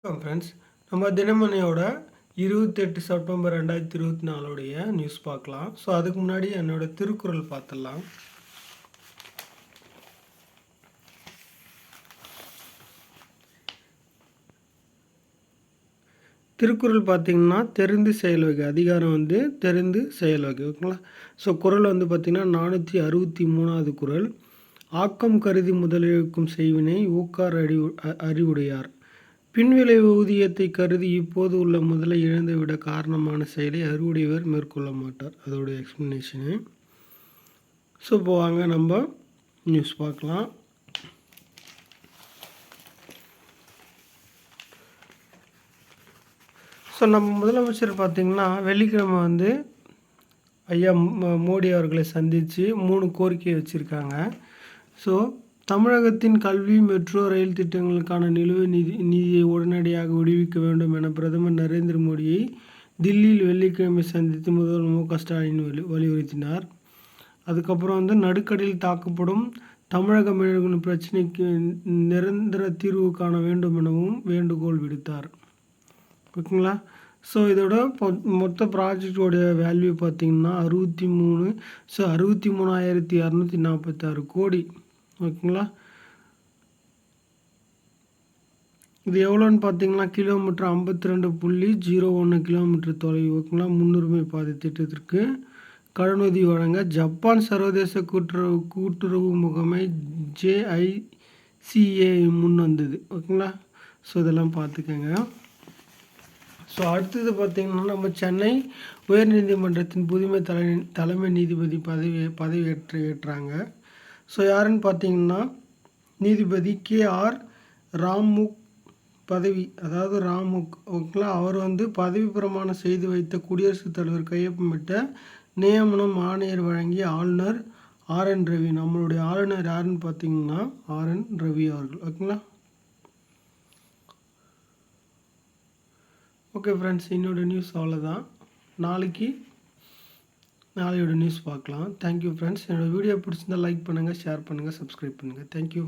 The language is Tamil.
ஃப்ரெண்ட்ஸ், நம்ம தினமணியோட 28 செப்டம்பர் 2024 நியூஸ் பார்க்கலாம். ஸோ அதுக்கு முன்னாடி என்னோட திருக்குறள் பார்த்துடலாம். திருக்குறள் பார்த்திங்கன்னா தெரிந்து செயல் வகை, அதிகாரம் தெரிந்து செயல் வகை, ஓகேங்களா. ஸோ குறள் பார்த்திங்கன்னா 463வது குறள். ஆக்கம் கருதி முதலிழக்கும் செய்வினை ஊக்கார் அறிவுடையார். பின்விளைவு ஊதியத்தை கருதி இப்போது உள்ள முதலை இழந்துவிட காரணமான செயலை அறிவுடையவர் மேற்கொள்ள மாட்டார். அதோடைய எக்ஸ்ப்ளனேஷனு. ஸோ இப்போ வாங்க நம்ம நியூஸ் பார்க்கலாம். ஸோ நம்ம முதலமைச்சர் பார்த்திங்கன்னா வெள்ளிக்கிழமை ஐயா மோடி அவர்களை சந்தித்து 3 கோரிக்கையை வச்சுருக்காங்க. ஸோ தமிழகத்தின் கல்வி, மெட்ரோ ரயில் திட்டங்களுக்கான நிலுவை நிதியை உடனடியாக விடுவிக்க வேண்டும் என பிரதமர் நரேந்திர மோடியை தில்லியில் வெள்ளிக்கிழமை சந்தித்து முதல்வர் மு க ஸ்டாலின் வலியுறுத்தினார். அதுக்கப்புறம் நடுக்கடலில் தாக்கப்படும் தமிழக மீனவர்களின் பிரச்சனைக்கு நிரந்தர தீர்வு காண வேண்டும் எனவும் வேண்டுகோள் விடுத்தார். ஓகேங்களா. ஸோ இதோட மொத்த ப்ராஜெக்டோடைய வேல்யூ பார்த்திங்கன்னா 63,246 கோடி. ஓகேங்களா. இது எவ்வளோன்னு பார்த்தீங்கன்னா கிலோமீட்டர் 52.01 கிலோமீட்டர் தொலைவு. ஓகேங்களா. முன்னுரிமை பாதை திட்டத்திற்கு கடனுதவி வழங்க ஜப்பான் சர்வதேச கூட்டுறவு முகமை JICA முன் வந்தது. ஓகேங்களா. ஸோ இதெல்லாம் பார்த்துக்கோங்க. ஸோ அடுத்தது பார்த்திங்கன்னா நம்ம சென்னை உயர்நீதிமன்றத்தின் புதுமை தலைமை நீதிபதி பதவியேற்றாங்க. ஸோ யாருன்னு பார்த்தீங்கன்னா நீதிபதி KR ராமுக் ராமுக். ஓகேங்களா. அவர் பதவி பிரமாணம் செய்து வைத்த குடியரசுத் தலைவர் கையொப்பமிட்ட நியமனம் ஆணையர் வழங்கிய ஆளுநர் RN ரவி. நம்மளுடைய ஆளுநர் யாருன்னு பார்த்தீங்கன்னா RN ரவி அவர்கள். ஓகேங்களா. ஓகே ஃப்ரெண்ட்ஸ், என்னோடய நியூஸ் அவ்வளோதான். நாளையோட நியூஸ் பார்க்கலாம். Thank you friends. என்னோடய வீடியோ பிடிச்சிருந்தால் லைக் பண்ணுங்கள், ஷேர் பண்ணுங்கள், சப்ஸ்கிரைப் பண்ணுங்கள். தேங்க்யூ.